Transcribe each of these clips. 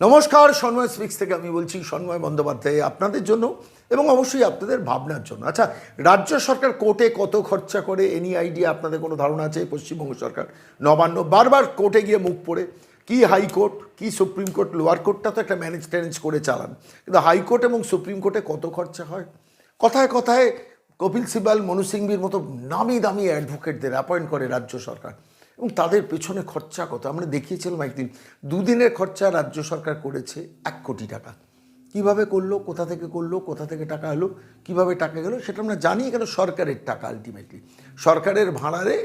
নমস্কার, সন্ময় স্পিক্স থেকে আমি বলছি সন্ময় বন্দ্যোপাধ্যায়, আপনাদের জন্য এবং অবশ্যই আপনাদের ভাবনার জন্য। আচ্ছা, রাজ্য সরকার কোর্টে কত খরচা করে এনি আইডিয়া আপনাদের কোনো ধারণা আছে? পশ্চিমবঙ্গ সরকার নবান্ন বারবার কোর্টে গিয়ে মুখ পড়ে, কি হাইকোর্ট কি সুপ্রিম কোর্ট, লোয়ার কোর্টটা তো একটা ম্যানেজ ট্যানেজ করে চালান, কিন্তু হাইকোর্ট এবং সুপ্রিম কোর্টে কত খরচা হয়? কথায় কথায় কপিল সিবাল, মনু সিংভির মতো নামি দামি অ্যাডভোকেটদের অ্যাপয়েন্ট করে রাজ্য সরকার এবং তাদের পেছনে খরচা কত আমরা দেখিয়েছিলাম একদিন। দুদিনের খরচা রাজ্য সরকার করেছে 1 কোটি টাকা। কিভাবে করলো, কোথা থেকে করলো, কোথা থেকে টাকা এলো, কিভাবে টাকা গেলো সেটা আমরা জানি, কেন সরকারের টাকা। আলটিমেটলি সরকারের ভাড়ারে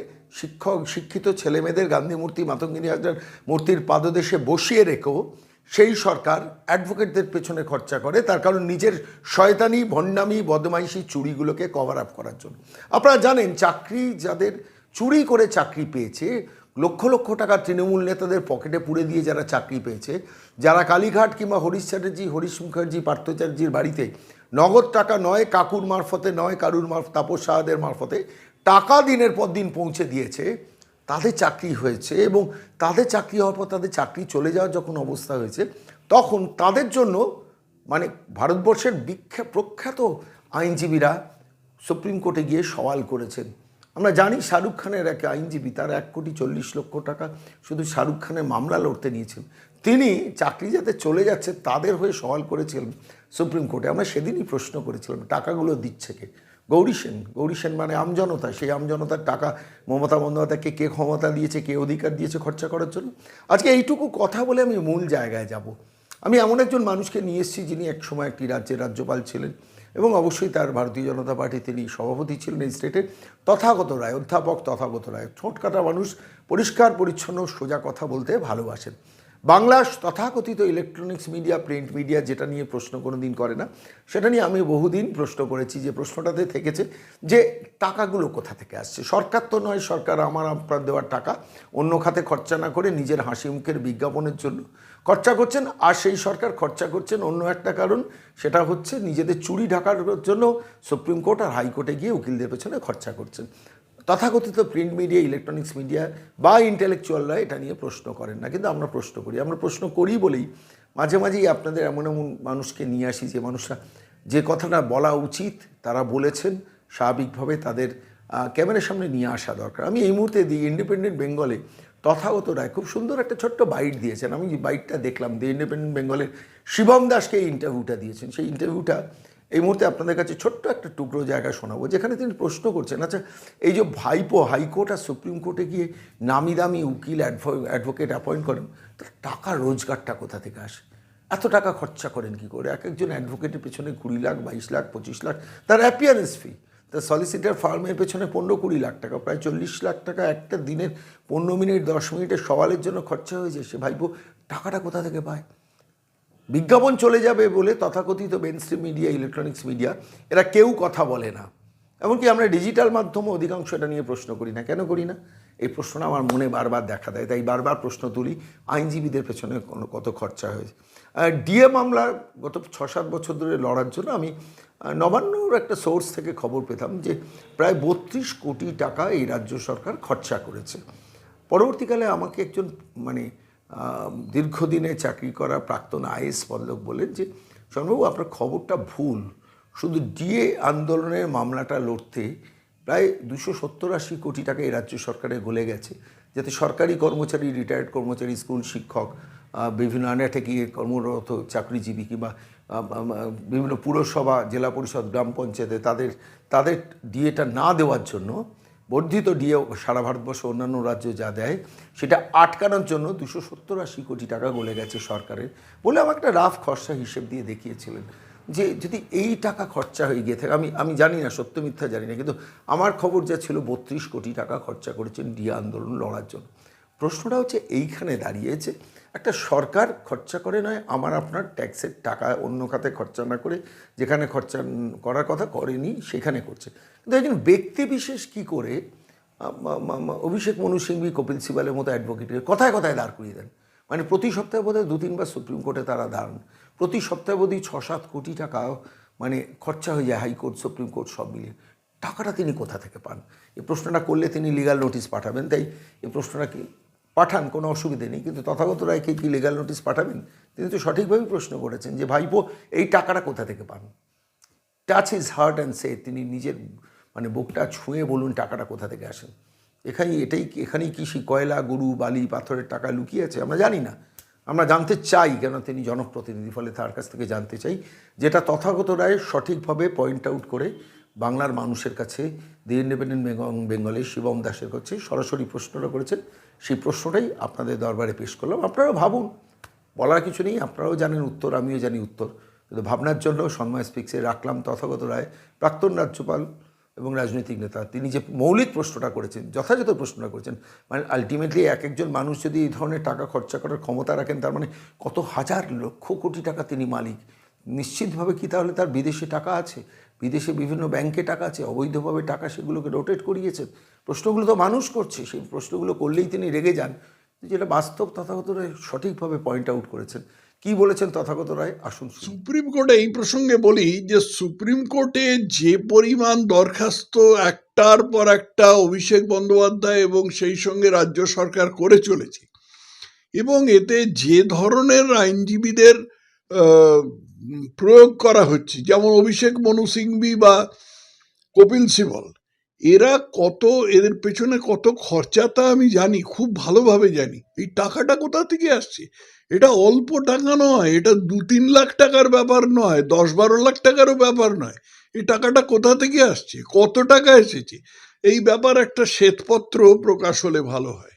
শিক্ষিত ছেলেমেয়েদের গান্ধী মূর্তি, মাতঙ্গিনী হাজরার মূর্তির পাদদেশে বসিয়ে রেখেও সেই সরকার অ্যাডভোকেটদের পেছনে খরচা করে, তার কারণ নিজের শয়তানি, ভণ্ডামি, বদমাইশি, চুরিগুলোকে কভার আপ করার জন্য। আপনারা জানেন, চাকরি যাদের চুরি করে চাকরি পেয়েছে, লক্ষ লক্ষ টাকা তৃণমূল নেতাদের পকেটে পুরে দিয়ে যারা চাকরি পেয়েছে, যারা কালীঘাট কিংবা হরিশ চ্যাটার্জি, হরিশ মুখার্জি, পার্থ চ্যাটার্জির বাড়িতে নগদ টাকা নয়, কাকুর মারফতে নয়, কারুর তাপস সাহাদের মারফতে টাকা দিনের পর দিন পৌঁছে দিয়েছে, তাদের চাকরি হয়েছে। এবং তাদের চাকরি হওয়ার পর তাদের চাকরি চলে যাওয়ার যখন অবস্থা হয়েছে, তখন তাদের জন্য মানে ভারতবর্ষের প্রখ্যাত আইনজীবীরা সুপ্রিম কোর্টে গিয়ে সওয়াল করেছেন। আমরা জানি শাহরুখ খানের এক আইনজীবী, তার 1,40,00,000 টাকা শুধু শাহরুখ খানের মামলা লড়তে নিয়েছেন। তিনি চাকরি যাতে চলে যাচ্ছে তাদের হয়ে সওয়াল করেছিলেন সুপ্রিম কোর্টে। আমরা সেদিনই প্রশ্ন করেছিলাম, টাকাগুলো দিচ্ছে কে? গৌরী সেন মানে আমজনতা। সেই আমজনতার টাকা মমতা বন্দ্যোপাধ্যায়কে কে ক্ষমতা দিয়েছে, কে অধিকার দিয়েছে খরচা করার জন্য? আজকে এইটুকু কথা বলে আমি মূল জায়গায় যাব। আমি এমন একজন মানুষকে নিয়ে এসেছি যিনি একসময় একটি রাজ্যের রাজ্যপাল ছিলেন এবং অবশ্যই তার ভারতীয় জনতা পার্টি তিনি সভাপতি ছিলেন এই স্টেটের। তথাগত রায়, অধ্যাপক তথাগত রায়, ঠোঁট কাটা মানুষ, পরিষ্কার পরিচ্ছন্ন সোজা কথা বলতে ভালোবাসেন। বাংলা তথাকথিত ইলেকট্রনিক্স মিডিয়া, প্রিন্ট মিডিয়া যেটা নিয়ে প্রশ্ন কোনো দিন করে না, সেটা নিয়ে আমি বহুদিন প্রশ্ন করেছি। যে প্রশ্নটাতে থেকেছে যে টাকাগুলো কোথা থেকে আসছে। সরকার তো নয়, সরকার আমার আপনার দেওয়ার টাকা অন্য খাতে খরচা না করে নিজের হাসি মুখের বিজ্ঞাপনের জন্য খরচা করছেন। আর সেই সরকার খরচা করছেন অন্য একটা কারণ, সেটা হচ্ছে নিজেদের চুরি ঢাকার জন্য সুপ্রিম কোর্ট আর হাইকোর্টে গিয়ে উকিলদের পেছনে খরচা করছেন। তথাকথিত প্রিন্ট মিডিয়া, ইলেকট্রনিক্স মিডিয়া বা ইন্টেলেকচুয়ালরা এটা নিয়ে প্রশ্ন করেন না, কিন্তু আমরা প্রশ্ন করি। আমরা প্রশ্ন করি বলেই মাঝে মাঝেই আপনাদের এমন এমন মানুষকে নিয়ে আসি যে মানুষরা যে কথাটা বলা উচিত তারা বলেছেন, স্বাভাবিকভাবে তাদের ক্যামেরার সামনে নিয়ে আসা দরকার। আমি এই মুহূর্তে দি ইন্ডিপেন্ডেন্ট বেঙ্গলে তথাগত রায় খুব সুন্দর একটা ছোট্ট বাইট দিয়েছেন। আমি যে বাইটটা দেখলাম, দি ইন্ডিপেন্ডেন্ট বেঙ্গলের শিবম দাসকে এই ইন্টারভিউটা দিয়েছেন। সেই ইন্টারভিউটা এই মুহূর্তে আপনাদের কাছে ছোট্ট একটা টুকরো জায়গা শোনাবো, যেখানে তিনি প্রশ্ন করছেন, আচ্ছা এই যে ভাইপো হাইকোর্ট আর সুপ্রিম কোর্টে গিয়ে নামি দামি উকিল অ্যাডভোকেট অ্যাপয়েন্ট করেন, তার টাকা রোজগারটা কোথা থেকে আসে? এত টাকা খরচা করেন কি করে? এক একজন অ্যাডভোকেটের পেছনে 20 লাখ, 22 লাখ, 25 লাখ তার অ্যাপিয়ারেন্স ফি। তার সলিসিটার ফার্মের পেছনে 15-20 লাখ টাকা, প্রায় 40 লাখ টাকা একটা দিনের 15 মিনিট 10 মিনিটের সওয়ালের জন্য খরচা হয়েছে। সে ভাইপো টাকাটা কোথা থেকে পায়? বিজ্ঞাপন চলে যাবে বলে তথাকথিত মেইনস্ট্রিম মিডিয়া, ইলেকট্রনিক্স মিডিয়া এরা কেউ কথা বলে না। এমনকি আমরা ডিজিটাল মাধ্যমে অধিকাংশ এটা নিয়ে প্রশ্ন করি না। কেন করি না? এই প্রশ্নটা আমার মনে বারবার দেখা দেয়, তাই বারবার প্রশ্ন তুলি। আইনজীবীদের পেছনে কত খরচা হয়েছে। ডিএ মামলা গত 6-7 বছর ধরে লড়ার জন্য আমি নবান্নর একটা সোর্স থেকে খবর পেতাম যে প্রায় 32 কোটি টাকা এই রাজ্য সরকার খরচা করেছে। পরবর্তীকালে আমাকে একজন দীর্ঘদিনে চাকরি করা প্রাক্তন আইএস পদক বলেন যে শরণবাবু, আপনার খবরটা ভুল। শুধু ডিএ আন্দোলনের মামলাটা লড়তে প্রায় 270-80 কোটি টাকা এই রাজ্য সরকারে গলে গেছে, যাতে সরকারি কর্মচারী, রিটায়ার্ড কর্মচারী, স্কুল শিক্ষক, বিভিন্ন আন্ডারটেকিংয়ে কর্মরত চাকরিজীবী কিংবা বিভিন্ন পুরসভা, জেলা পরিষদ, গ্রাম পঞ্চায়েতে তাদের ডিএটা না দেওয়ার জন্য, বর্ধিত ডিএ সারা ভারতবর্ষ অন্যান্য রাজ্য যা দেয় সেটা আটকানোর জন্য 270-80 কোটি টাকা গলে গেছে সরকারের বলে আমার একটা রাফ খরচা হিসেব দিয়ে দেখিয়েছিলেন। যে যদি এই টাকা খরচা হয়ে গিয়ে থাকে, আমি জানি না, সত্য মিথ্যা জানি না, কিন্তু আমার খবর যা ছিল 32 কোটি টাকা খরচা করেছেন ডিএ আন্দোলন লড়ার জন্য। প্রশ্নটা হচ্ছে এইখানে দাঁড়িয়েছে, একটা সরকার খরচা করে নয়, আমার আপনার ট্যাক্সের টাকা অন্য খাতে খরচা না করে যেখানে খরচা করার কথা করেনি সেখানে করছে। কিন্তু একজন ব্যক্তি বিশেষ কী করে অভিষেক মনু সিংভি, কপিল সিবালের মতো অ্যাডভোকেটের কথায় কথায় দাঁড় করিয়ে দেন? মানে প্রতি সপ্তাহে বোধহয় 2-3 বার সুপ্রিম কোর্টে তারা দাঁড়ান। প্রতি সপ্তাহে বোধহয় 6-7 কোটি টাকা মানে খরচা হয়ে যায় হাইকোর্ট, সুপ্রিম কোর্ট সব মিলিয়ে। টাকাটা তিনি কোথা থেকে পান? এই প্রশ্নটা করলে তিনি লিগাল নোটিশ পাঠাবেন, তাই এই প্রশ্নটা কি পাঠান, কোনো অসুবিধে নেই, কিন্তু তথাগত রায়কে কি লিগ্যাল নোটিশ পাঠাবেন? তিনি তো সঠিকভাবেই প্রশ্ন করেছেন যে ভাইপো এই টাকাটা কোথা থেকে পান। টাচ হিজ হার্ট অ্যান্ড সে, তিনি নিজের মানে বুকটা ছুঁয়ে বলুন টাকাটা কোথা থেকে আসেন। এখানেই কি সেই কয়লা, গরু, বালি, পাথরের টাকা লুকিয়ে আছে? আমরা জানি না, আমরা জানতে চাই, কেন তিনি জনপ্রতিনিধি, ফলে তার কাছ থেকে জানতে চাই, যেটা তথাগত রায় সঠিকভাবে পয়েন্ট আউট করে বাংলার মানুষের কাছে, দি ইন্ডিপেন্ডেন্ট বেঙ্গলের শিবম দাসের কাছে সরাসরি প্রশ্নটা করেছেন। সেই প্রশ্নটাই আপনাদের দরবারে পেশ করলাম। আপনারা ভাবুন, বলার কিছু নেই, আপনারাও জানেন উত্তর, আমিও জানি উত্তর, কিন্তু ভাবনার জন্য সন্ময় স্পিক্সে রাখলাম তথাগত রায়, প্রাক্তন রাজ্যপাল এবং রাজনৈতিক নেতা। তিনি যে মৌলিক প্রশ্নটা করেছেন, যথাযথ প্রশ্নটা করেছেন, মানে আলটিমেটলি এক একজন মানুষ যদি এই ধরনের টাকা খরচা করার ক্ষমতা রাখেন, তার মানে কত হাজার লক্ষ কোটি টাকা তিনি মালিক। নিশ্চিতভাবে কি তাহলে তার বিদেশে টাকা আছে, বিদেশে বিভিন্ন ব্যাংকে টাকা আছে, অবৈধভাবে টাকা সেগুলোকে রোটেট করিয়েছেন? প্রশ্নগুলো তো মানুষ করছে, সেই প্রশ্নগুলো করলেই তিনি রেগে যান, যেটা বাস্তব। তথাগত রায় সঠিকভাবে পয়েন্ট আউট করেছেন। কি বলেছেন তথাগত রায়, আসুন শুনি। সুপ্রিম কোর্টে এই প্রসঙ্গে বলি যে সুপ্রিম কোর্টে যে পরিমাণ দরখাস্ত একটার পর একটা অভিষেক বন্দ্যোপাধ্যায় এবং সেই সঙ্গে রাজ্য সরকার করে চলেছে, এবং এতে যে ধরনের আইনজীবীদের প্রয়োগ করা হচ্ছে, যেমন অভিষেক মনু সিংভি বা কপিল সিবল, এদের পেছনে কত খরচা তা আমি জানি, খুব ভালোভাবে জানি। এই টাকাটা কোথা থেকে আসছে? এটা অল্প টাকা নয়, এটা 2-3 লাখ টাকার ব্যাপার নয়, 10-12 লাখ টাকারও ব্যাপার নয়। এই টাকাটা কোথা থেকে আসছে, কত টাকা এসেছে, এই ব্যাপার একটা শ্বেতপত্র প্রকাশ হলে ভালো হয়।